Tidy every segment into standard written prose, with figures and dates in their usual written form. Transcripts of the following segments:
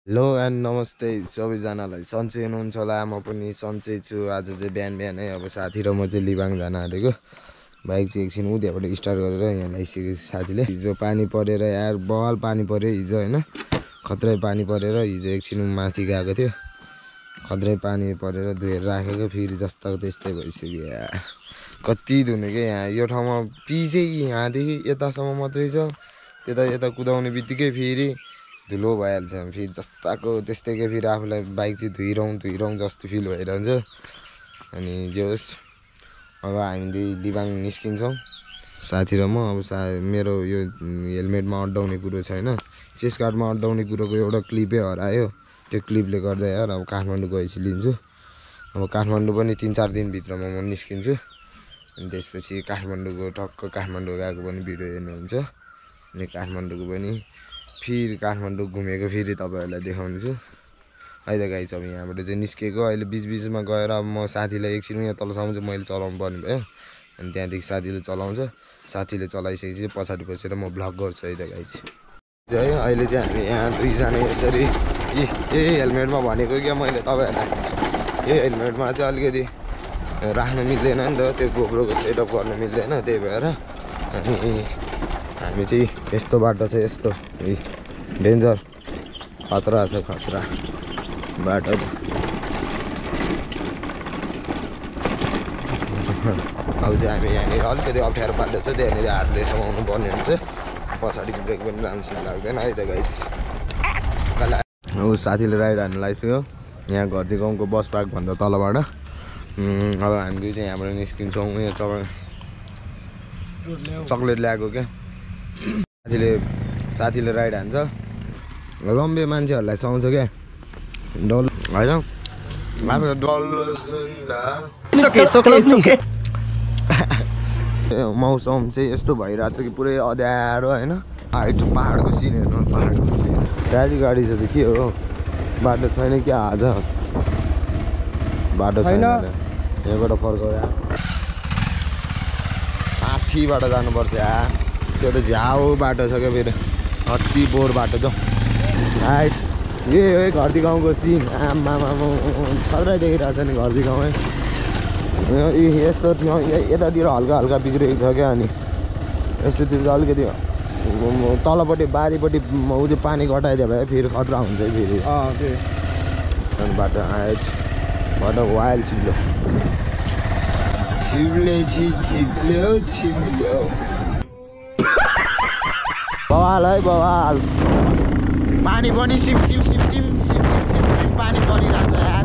Hello and नमस्ते सबैजनालाई सन्चै हुनुहुन्छ होला। म पनि सन्चै छु। आज चाहिँ बिहानै अब साथी र म चाहिँ लिबाङ जान आँटेको। बाइक चाहिँ एकछिन उद्याबाट स्टार्ट गरेर यहाँ ल्याइसक्यो साथीले। हिजो पानी परेर यार बवाल पानी पऱ्यो हिजो होइन, खत्रै पानी परेर हिजो एकछिन माथि गएको थियो। खत्रै पानी परेर धोएर राखेको, फेरि जस्ताको त्यस्तै भइसक्यो यार। कति धुने क्या यहाँ, यो ठाउँमा पिचै यहाँदेखि यतासम्म मात्रै छ। यता कुदाउने बित्तिकै फेरि धुलो भइहाल्छ, फेरि जस्ताको त्यस्तै क्या। फेरि आफूलाई बाइक चाहिँ धुइरहँ जस्तो फिल भइरहन्छ। अनि जे होस् अब हामीले लिबाङ निस्किन्छौँ साथी र म। अब मेरो यो हेलमेटमा अड्डाउने कुरो छैन, चेस्ट गार्डमा अड्डाउने कुरोको एउटा क्लिपै हरायो। त्यो क्लिपले गर्दा यार अब काठमाडौँ गएपछि लिन्छु। अब काठमाडौँ पनि 3-4 दिनभित्रमा म निस्किन्छु। अनि त्यसपछि काठमाडौँको टक्क काठमाडौँ गएको पनि भिडियो हेर्नुहुन्छ। अनि काठमाडौँको पनि फेरि काठमाडौँ घुमेको फेरि तपाईँहरूलाई देखाउँछु। अहिले गाइस अब यहाँबाट चाहिँ निस्केको, अहिले बिचमा गएर अब म साथीलाई एकछिन यहाँ तलसम्म चाहिँ मैले चलाउनु पर्ने भयो। अनि त्यहाँदेखि साथीले चलाउँछ, साथीले चलाइसकेपछि पछाडि बसेर म भ्लग गर्छु है त गाइस। है अहिले चाहिँ हामी यहाँ दुईजना यसरी हेलमेटमा भनेको क्या मैले तपाईँहरूलाई, यो हेलमेटमा चाहिँ अलिकति राख्नु मिल्दैन नि त, त्यो गोप्रोको सेटअप गर्नु मिल्दैन। त्यही भएर अनि हामी चाहिँ यस्तो बाटो छ, यस्तो डेन्जर खतरा छ, खतरा बाटो। अब चाहिँ हामी यहाँनिर अलिकति अप्ठ्यारो बाटो छ, त्यहाँनिर हातले समाउनु पर्ने हुन्छ। पछाडिको ब्रेक पनि राम्रोसित लाग्दैन है त गाइस। ऊ साथीले राइड हान्नु लागिसक्यो यहाँ घरती गाउँको बस पार्कभन्दा तलबाट। अब हामी चाहिँ यहाँबाट निस्किन्छौँ। यहाँ चक्लेट ल्याएको क्या साथीले राइड हान्छ। लम्बे मान्छेहरूलाई सुहाउँछ क्या डल्लो होइन। मौसम चाहिँ यस्तो भइरहेछ कि पुरै अँध्यारो होइन। पाहाडको सिन हेर्नु, पाहाडको सिन। गाडी छ त के हो, बाटो छैन क्या आज, बाटो छैन। यहाँबाट फर्काउ यार, माथिबाट जानुपर्छ यार। त्यो त झ्याउ बाटो छ क्या, फेरि अति बोर बाटो छ। हाइट यही हो घरती गाउँको सिन। आमामा खतरा देखिरहेको छ नि घरती गाउँ है। यस्तो यतातिर हल्का बिग्रेको छ क्या। अनि यस्तोतिर चाहिँ अलिकति तलपट्टि बारीपट्टि ऊ त्यो पानी घटाइदियो भए फेरि खतरा हुन्छ है फेरि। अनि बाटो हाइट बाटो वाइल्ड छिप्लो बवाल है बवाल। पानी पनि सिम पानी परिरहेछ यार।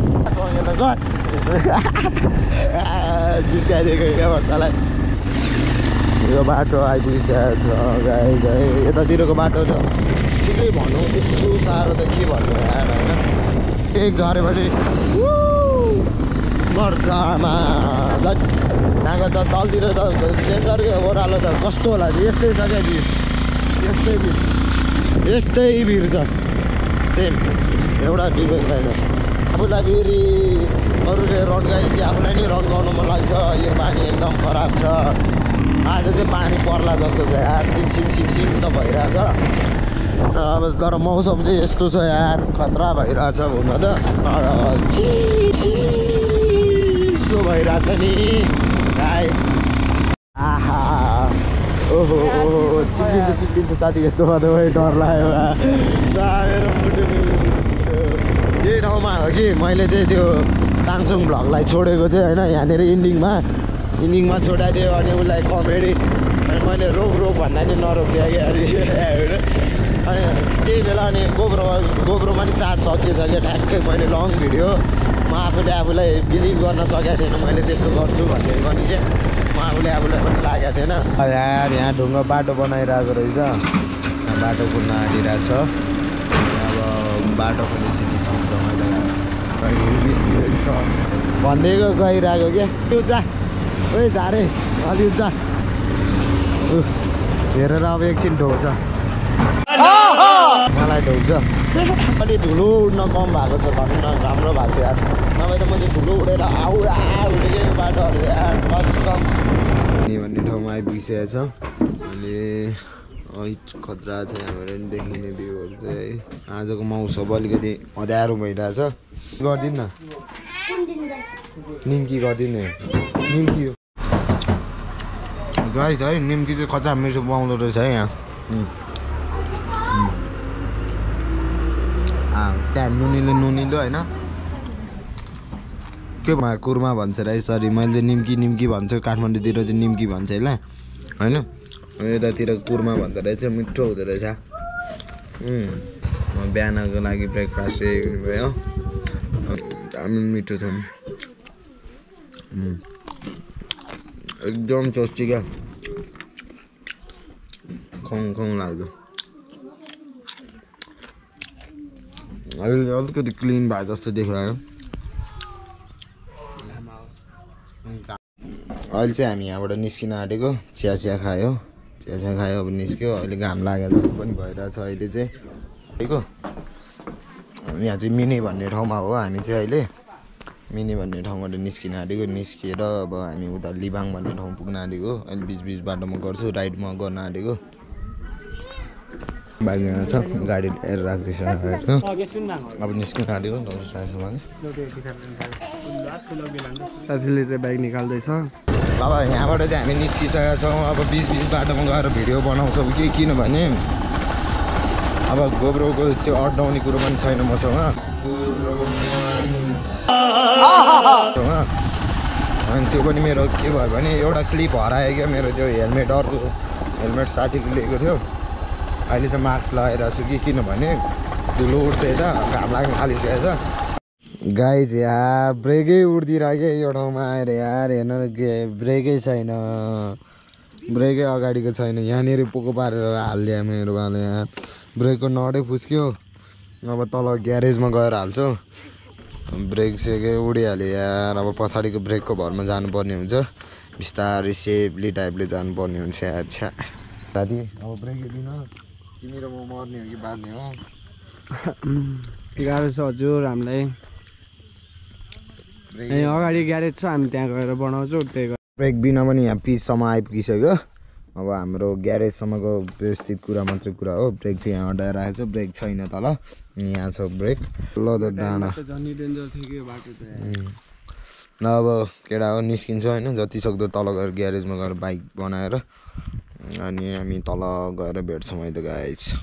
जिस्काइदिएको क्या बच्चालाई। यो बाटो आइपुगिसकेको छ गाइस है। यतातिरको बाटो त ठिकै भनौँ, त्यस्तो साह्रो त के भन्नु यार होइन। एक झऱ्यो भने मर्चामा यहाँको त तलतिर त डेन्जर क्या, ओह्रालो त कस्तो होला। यस्तै छ क्या भिड, यस्तै भिड छ सेम, एउटा डिफेक्ट छैन। आफूलाई फेरि अरूले रन्काएपछि आफूलाई नि रन्काउनु मन लाग्छ। यो पानी एकदम खराब छ। आज चाहिँ पानी पर्ला जस्तो छ यार, सिम त भइरहेछ। अब तर मौसम चाहिँ यस्तो छ यार, खतरा भइरहेछ हुन त। चिसो भइरहेछ नि गाइस। आहा ओहो चिप्लिन्छ साथी। यस्तो गर्दा डर लाग्यो मेरो मुटु। यही ठाउँमा हो कि मैले चाहिँ त्यो चाङचुङ भ्लगलाई छोडेको चाहिँ होइन। यहाँनिर इन्डिङमा छोडाइदियो अनि उसलाई कमेडी। अनि मैले रोक भन्दा नि नरोकिदिएँ क्या। अनि त्यही बेला अनि गोब्रोमा नि चार्ज सकिएछ क्या ठ्याक्कै। मैले लङ भिडियो म आफूलाई बिलिभ गर्न सकेको थिएन मैले त्यस्तो गर्छु भन्ने पनि क्या। म आफूलाई पनि लागेको थिएन यार। यहाँ ढुङ्गा बाटो बनाइरहेको रहेछ, बाटो कुद्न आँटिरहेछ। अब बाटो पनि चाहिँ निस्किन्छ भनिदिएको गइरहेको क्या। जा ओइ झारे अलि जा हेरेर अब एकछिन ढोक्छ मलाई, ढोक्छ। अलि धुलो उड्न कम भएको छ भनौँ न, राम्रो भएको छ यार। नभए त मैले धुलो उडेर उठेको बाटोहरू यार कसम भन्ने ठाउँमा आइपुगिसकेको छ। अनि खतरा छ यहाँबाट देखिने भ्यूहरू चाहिँ आजको मौसम अलिकति अँध्यारो भइरहेछ गरिदिनु न निम्की गरिदिनु निम्की गाइस है निम्की चाहिँ खतरा मिठो पाउँदो रहेछ है यहाँ क्या नुनिलो होइन के कुर्मा भन्छ र सरी मैले निम्की भन्छु काठमाडौँतिर चाहिँ निम्की भन्छ होइन यतातिर कुर्मा भन्दो रहेछ मिठो हुँदो रहेछ बिहानको लागि ब्रेकफास्ट भयो दामी मिठो छ एकदम टेस्टी क्या खङ लाग्यो अहिले अलिकति क्लिन भए जस्तो देखायो अहिले चाहिँ हामी यहाँबाट निस्किन आँटेको चिया खायो अब निस्क्यो अहिले घाम लागेको जस्तो पनि भइरहेछ अहिले चाहिँ देखो यहाँ चाहिँ मिनी भन्ने ठाउँमा हो हामी चाहिँ अहिले मिनी भन्ने ठाउँबाट निस्किन आँटेको निस्किएर अब हामी उता लिबाङ भन्ने ठाउँ पुग्न आँटेको अहिले बिच बाटोमा गर्छु राइडमा गर्न आँटेको बाइक यहाँ छ गाडी हेरेर राख्दैछ अब निस्किन आँटेको साथीले चाहिँ बाइक निकाल्दैछ अब यहाँबाट चाहिँ हामी निस्किसकेका छौँ अब बिच बाटोमा गएर भिडियो बनाउँछौँ किनभने अब गोब्रोको त्यो अड्डाउने कुरो पनि छैन मसँग अनि त्यो पनि मेरो के भयो भने एउटा क्लिप हरायो क्या मेरो त्यो हेलमेट साथीले लिएको थियो अहिले चाहिँ मास्क लगाइरहेको छु किनभने धुलो उठ्छ यता घाम लाग्न थालिसकेको छ गाइज यहाँ ब्रेकै उड्दिरहेको यो ठाउँमा आएर यार हेर्न ब्रेकै छैन ब्रेकै अगाडिको छैन यहाँनिर पोको पारेर हालिदियो मेरो बाले यहाँ ब्रेकको नटै फुस्क्यो अब तल ग्यारेजमा गएर हाल्छु ब्रेक सेकै उडिहाल्यो यार अब पछाडिको ब्रेकको भरमा जानुपर्ने हुन्छ बिस्तारै सेफली टाइपले जानुपर्ने हुन्छ अच्छा साथी अब ब्रेकै दिन तिमी र म मर्ने हो कि बाँच्ने हो गाह्रो छ हजुर हामीलाई अगाडि ग्यारेज छ हामी त्यहाँ गएर बनाउँछौँ त्यही ब्रेक बिना पनि यहाँ पिचसम्म आइपुगिसक्यो अब हाम्रो ग्यारेजसम्मको व्यवस्थित कुरा मात्रै कुरा हो ब्रेक चाहिँ यहाँ अड्डाएर आएको छ ब्रेक छैन तल यहाँ छ ब्रेक ल त डाँडा ल अब केटा हो निस्किन्छ होइन जति सक्दो तल गएर ग्यारेजमा गएर बाइक बनाएर अनि हामी तल गएर भेट्छौँ है त गाइज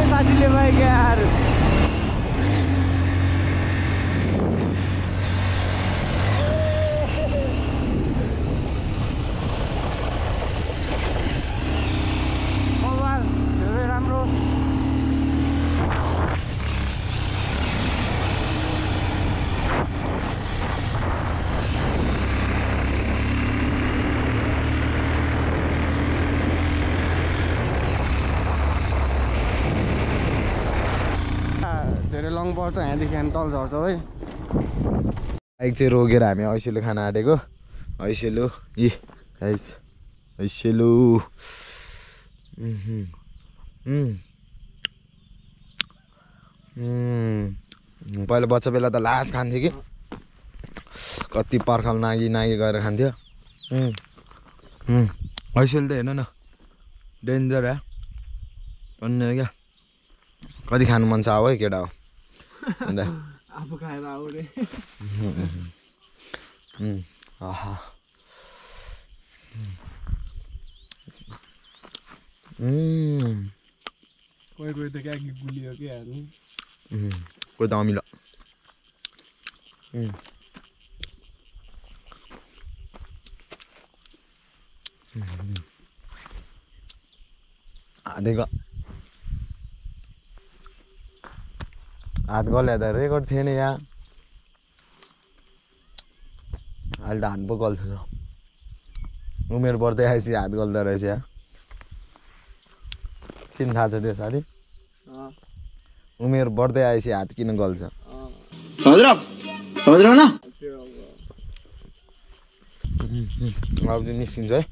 साथीले बाइक यार धेरै राम्रो धेरै लङ पर्छ यहाँदेखि हामी तल झर्छौँ है बाइक चाहिँ रोकेर हामी ऐसेलु खान आँटेको ऐसेलु ऐसेलु पहिला बच्चा बेला त लास खान्थ्यो कि कति पर्खाल नागी गएर खान्थ्यो ऐसेलु त हेर्नु न डेन्जर है अन्य क्या कति खानु मन छ अब है केटा हो अन्त आफू खाएर आऊ रे आहा कोही त क्या गुलियो के हाल्नु कोही त अमिलो हात गल्यो त रेकर्ड थिएन यहाँ अहिले त हात पो गल्छ उमेर बढ्दै आएपछि हात गल्दो रहेछ यहाँ किन थाहा छ त्यो साथी उमेर बढ्दै आएपछि हात किन गल्छ समझ रहे हो ना अब चाहिँ निस्किन्छ है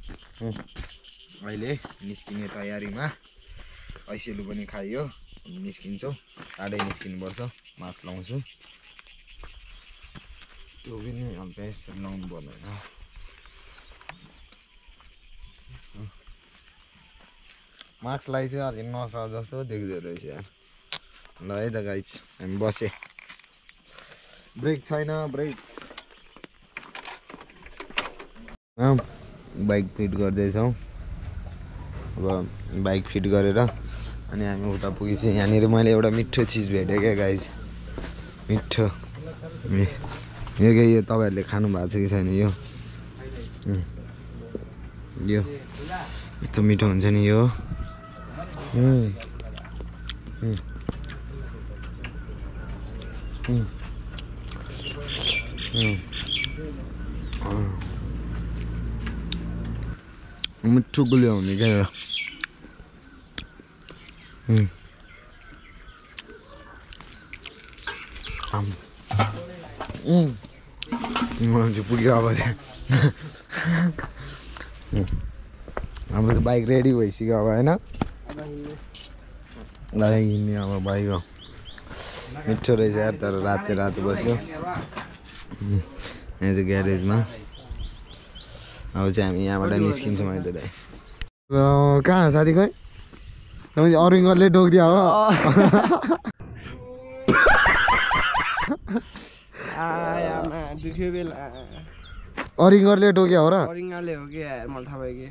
अहिले निस्किने तयारीमा ऐसेलु पनि खाइयो निस्किन्छौँ टाढै निस्किनुपर्छ मास्क लाउँछु त्यो पनि हल्का यसरी लाउनु पर्दैन मास्क लगाइ चाहिँ अलिक नसा जस्तो देख्दो रहेछ यार ल है त गाइज हामी बसे ब्रेक छैन ब्रेक बाइक फिट गर्दैछौँ अब बाइक फिट गरेर अनि हामी उता पुगेपछि यहाँनिर मैले एउटा मिठो चिज भेटेँ क्या गाइज मिठो यो तपाईँहरूले खानु भएको छ कि छैन यो यस्तो मिठो हुन्छ नि यो मिठो गुलियो हुने क्या चाहिँ पुग्यो अब चाहिँ हाम्रो त बाइक रेडी भइसक्यो अब होइन हिँड्ने अब बाइक हो मिठो रहेछ यार तर रातो बस्यो यहाँ चाहिँ ग्यारेजमा अब चाहिँ हामी यहाँबाट निस्किन्छौँ अहिले दाइ कहाँ साथी खोइ तपाईँ अरिङ्गरले टोकिदियो हो दुख्यो बेला अरिङ्गरले टोक्यो हो र अरिङ्गरले हो कि यार मलाई थाहा भयो कि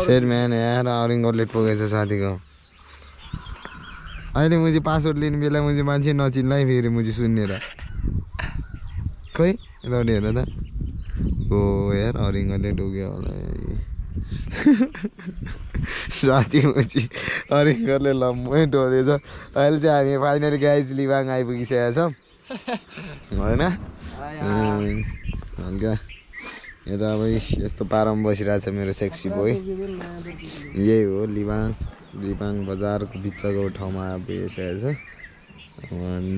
सेट म्यान यार अरिङ्गरले टोकेछ साथीको अहिले मुझे पासवर्ड लिने बेला मुझे मान्छे नचिन्ला फेरि मुझे सुनेर खोइ यतापट्टि हेर त हो यार अरिङ्गरले टोक्यो होला साथी मुझी अरिङ्गरले लम्मै टोकेछ अहिले चाहिँ हामी फाइनली गाइज लिबाङ आइपुगिसकेका छौँ होइन हल्का यो त अब यस्तो पारामा बसिरहेको छ मेरो सेक्सी बोय यही हो लिबाङ बजारको बिचको ठाउँमा आइपुगिसकेको छ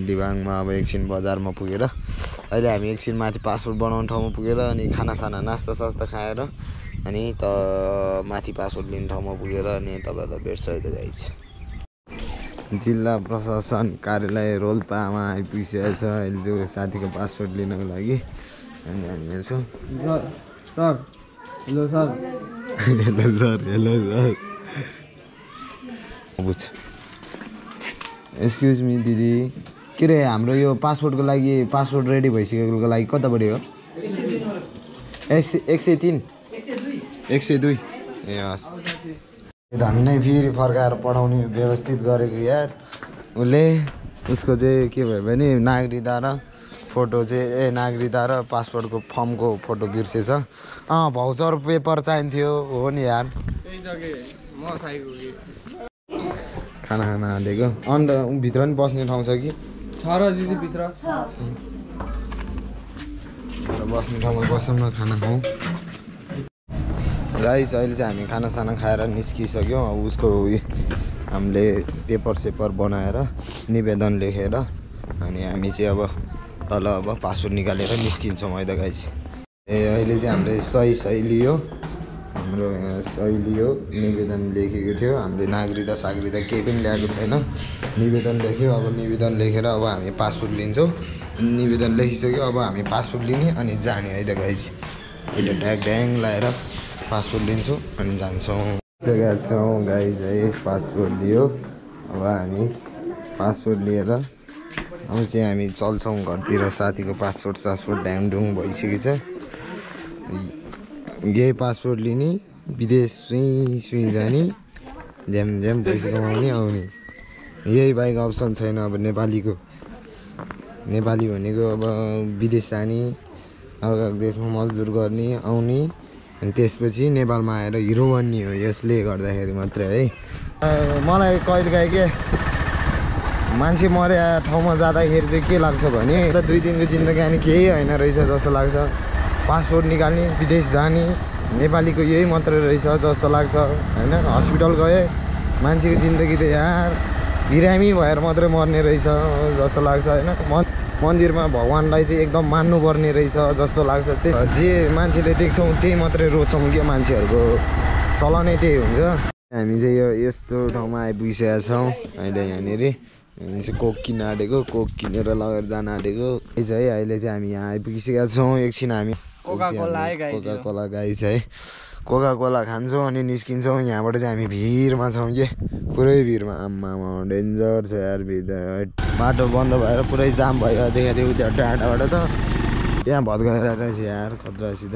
दिवाङमा अब एकछिन बजारमा पुगेर अहिले हामी एकछिन माथि पासपोर्ट बनाउने ठाउँमा पुगेर अनि खानासाना नास्ता सास्ता खाएर अनि त माथि पासपोर्ट लिने ठाउँमा पुगेर अनि तपाईँहरूलाई भेट्छ है त गाइज जिल्ला प्रशासन कार्यालय रोल्पामा आइपुगिसकेको छ अहिले त्यो साथीको पासपोर्ट लिनको लागि अनि हामी यहाँ छौँ sir hello sir hello sir बुझ एक्सक्युज मी दिदी के अरे हाम्रो यो पासपोर्टको लागि पासपोर्ट रेडी भइसकेको लागि कतापट्टि हो 103 102 ए हस् हामी नै फेरि फर्काएर पठाउने व्यवस्थित गरेको यार उसले उसको चाहिँ के भयो भने नागरिकता र फोटो चाहिँ नागरिकता र पासपोर्टको फर्मको फोटो बिर्सेछ भाउचर पेपर चाहिन्थ्यो हो नि यार खाना हालेको अन्त भित्र पनि बस्ने ठाउँ छ कि छ र दिदी भित्र बस्ने ठाउँमा बसौँ न खाना खाउँ गाइस अहिले चाहिँ हामी खानासाना खाएर निस्किसक्यौँ अब उसको हामीले पेपर सेपर बनाएर निवेदन लेखेर अनि हामी चाहिँ अब तल अब पासपोर्ट निकालेर निस्किन्छौँ है त गाइस अहिले चाहिँ हामीले सही लियो हाम्रो सही लियो निवेदन लेखेको थियो हामीले नागरिकता सागरिकता केही पनि ल्याएको छैन निवेदन लेख्यो अब निवेदन लेखेर अब हामी पासपोर्ट लिन्छौँ निवेदन लेखिसक्यो अब हामी पासपोर्ट लिने अनि जाने है त गाइस अहिले ड्याङ लाएर पासपोर्ट लिन्छौँ अनि जान्छौँ सकेका छौँ गाइस है पासपोर्ट लियो अब हामी पासपोर्ट लिएर अब चाहिँ हामी चल्छौँ घरतिर साथीको पासपोर्ट ड्याङडुङ भइसकेको छ यही पासपोर्ट लिने विदेश सुई जाने झ्याम पैसा कमाउने आउने यही बाइक अप्सन छैन अब नेपाली भनेको अब विदेश जाने अर्को देशमा मजदुर गर्ने आउने अनि त्यसपछि नेपालमा आएर हिरो बन्ने हो यसले गर्दाखेरि मात्रै है मलाई कहिलेकाहीँ के मान्छे मर्या ठाउँमा जाँदाखेरि चाहिँ के लाग्छ भने 2 दिनको जिन्दगी केही होइन रहेछ जस्तो लाग्छ पासपोर्ट निकाल्ने विदेश जाने नेपालीको यही मात्रै रहेछ जस्तो लाग्छ होइन हस्पिटल गए मान्छेको जिन्दगी त यार बिरामी भएर मात्रै मर्ने रहेछ जस्तो लाग्छ होइन मन्दिरमा भगवान्लाई चाहिँ एकदम मान्नुपर्ने रहेछ जस्तो लाग्छ। त्यही जे मान्छेले देख्छौँ त्यही मात्रै रोज्छौँ क्या, मान्छेहरूको चलनै त्यही हुन्छ। हामी चाहिँ यो यस्तो ठाउँमा आइपुगिसकेका छौँ अहिले। यहाँनिर चाहिँ कोक किन्न आँटेको, कोक किनेर लगेर जान आँटेको है। अहिले चाहिँ हामी यहाँ आइपुगिसकेका छौँ। एकछिन हामी कोका कोला गाई छ है, कोका कोला खान्छौँ अनि निस्किन्छौँ यहाँबाट चाहिँ। हामी भिडमा छौँ कि पुरै भिडमा, आम्मामा डेन्जर छ यार भिड। बाटो बन्द भएर पुरै जाम भयो देखाएको थियो उता डाँडाबाट त, त्यहाँ भत्काएर रहेछ यार खतरासित।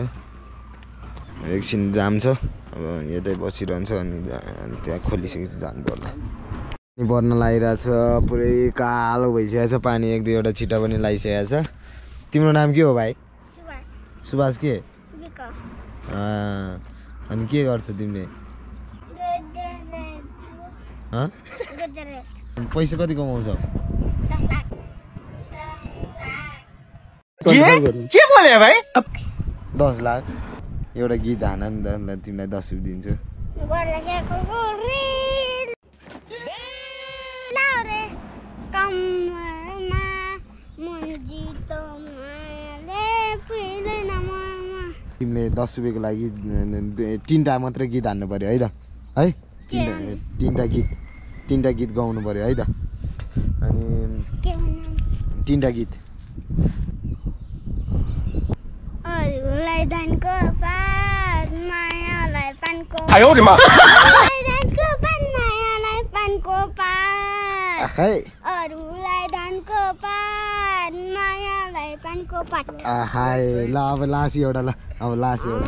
एकछिन जाम छ, अब यतै बसिरहन्छ अनि त्यहाँ खोलिसकेपछि जानु पर्ला। पानी पर्न लागिरहेछ, पुरै कालो भइसकेको छ पानी, एक दुईवटा छिटा पनि लगाइसकेको छ। तिम्रो नाम के हो भाइ? सुभाष के? अनि के गर्छ तिमीले? पैसा कति कमाउँछौ? के बोले भाइ? 10 लाख। एउटा गीत हान नि त, तिमीलाई 10 रुपियाँ दिन्छु। तिमीले 10 रुपियाँको लागि 3टा मात्रै गीत हान्नु पर्यो है त, है? 3टा गीत गाउनु पर्यो है त। अनि 3टा गीत। ल अब लासी एउटा, ल अब लासी एउटा।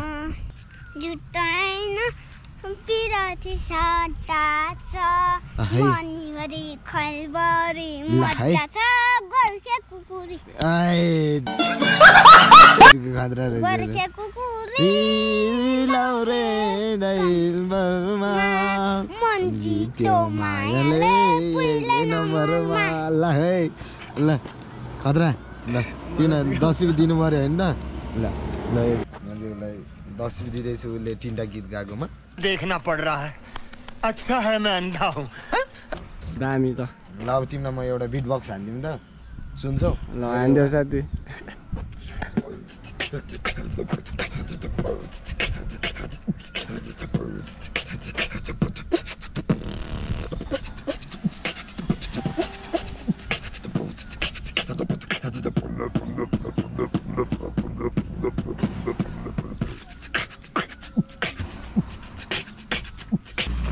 ल खतरा, ल तिमीलाई 10 रुपियाँ दिनु पर्यो होइन त। ल ल मान्छेलाई 10 रुपियाँ दिँदैछु उसले 3टा गीत गाएकोमा। देखना पड़ रहा है, अच्छा है मैं अंधा हूँ। दामी त। ल अब तिमीलाई म एउटा बिट बक्स हानिदिउँ त, सुन्छौ? ल हानिदेऊ साथी।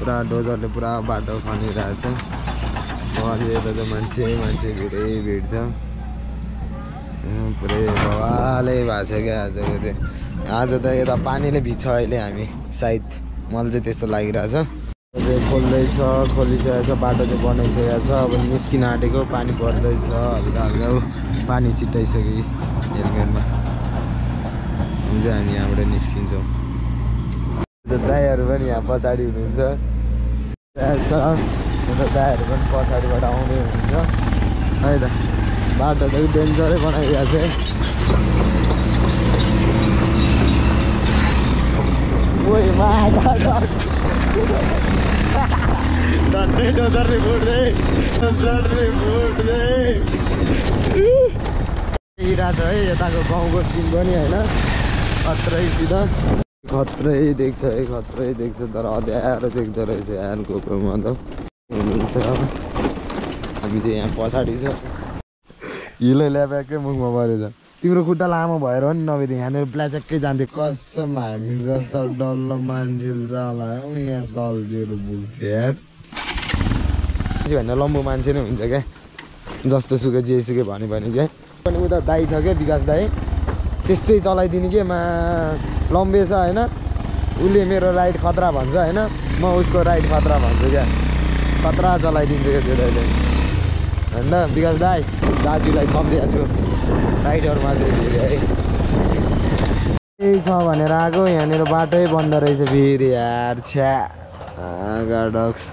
पुरा डोजरले पुरा बाटो खनिरहेछ। अहिले यता त मान्छे भिड छ, पुरै बवालै भएको छ क्या आजको त्यो। आज त यता पानीले भिज्छ अहिले हामी सायद, मलाई चाहिँ त्यस्तो लागिरहेछ। खोलिसकेको छ, बाटो चाहिँ बनाइसकेको छ। अब निस्किन आँटेको, पानी पर्दैछ हल्का हल्का, पानी छिटाइसक्यो हेलमेटमा। हुन्छ हामी यहाँबाट निस्किन्छौँ। दाइहरू पनि यहाँ पछाडि हुनुहुन्छ, दाइहरू पनि पछाडिबाट आउने हुन्छ है त। बाटो त डेन्जरै बनाइरहेको छ। हिँडिरहेछ है यताको गाउँको सिन पनि होइन, खत्रैसित खत्रै देख्छ है, खत्रै देख्छ। तर अँध्यारो देख्दो रहेछ यहाँ गोप्रोमा त हुनुहुन्छ। हामी चाहिँ यहाँ पछाडि छ, हिलो ल्याब्याकै मुखमा परेछ। तिम्रो खुट्टा लामो भएर पनि नभए यहाँनिर प्लाचक्कै जान्थ्यो। कसम हामी जस्तो डल्लो मान्छे जाला यहाँ तलतिर पुग्थ्यो यार। भने लम्बु मान्छे नै हुन्छ क्या, जस्तो सुकै जे सुकै भन्यो भने क्या। पनि उता दाइ छ क्या, विकास दाइ, त्यस्तै चलाइदिने के मा लम्बे छ होइन। उसले मेरो राइड खतरा भन्छ होइन, म उसको राइड खतरा भन्छु क्या। खतरा चलाइदिन्छु क्या त्यो दाइले होइन। विकास दाइ, दाजुलाई सम्झिएको छु राइडरमा चाहिँ फेरि है। त्यही छ भनेर आएको, यहाँनिर बाटै बन्द रहेछ फेरि यार। छ्या गाडक्स।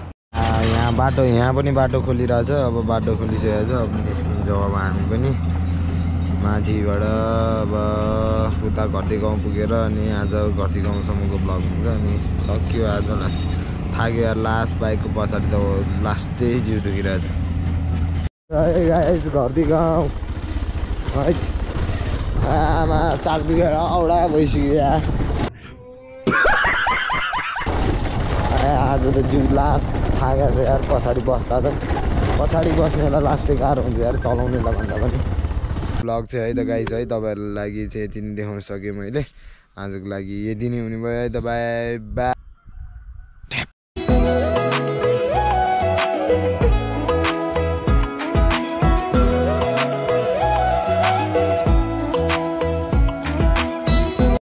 यहाँ बाटो, यहाँ पनि बाटो खोलिरहेछ। अब बाटो खोलिसकेको छ, अब निस्किन्छौँ अब हामी पनि माथिबाट। अब उता घरती गाउँ पुगेर अनि आज घरती गाउँसम्मको ब्लग हुन्छ अनि सक्यो आजलाई। थाक्यो यार, लास्ट बाइकको पछाडि त लास्टै जिउ दुखिरहेछ। घरती गाउँ आमा चार बिघा औडा भइसक्यो यार आज त जिउ लास्ट थाहा छ यार पछाडि बस्दा त पछाडि बस्नेलाई लास्टै गाह्रो हुन्छ यार चलाउनेलाई भन्दा पनि ब्लग चाहिँ है त गाइस है तपाईँहरूको लागि चाहिँ यति नै देखाउन सकेँ मैले आजको लागि यति नै हुने भयो है त बाई बाई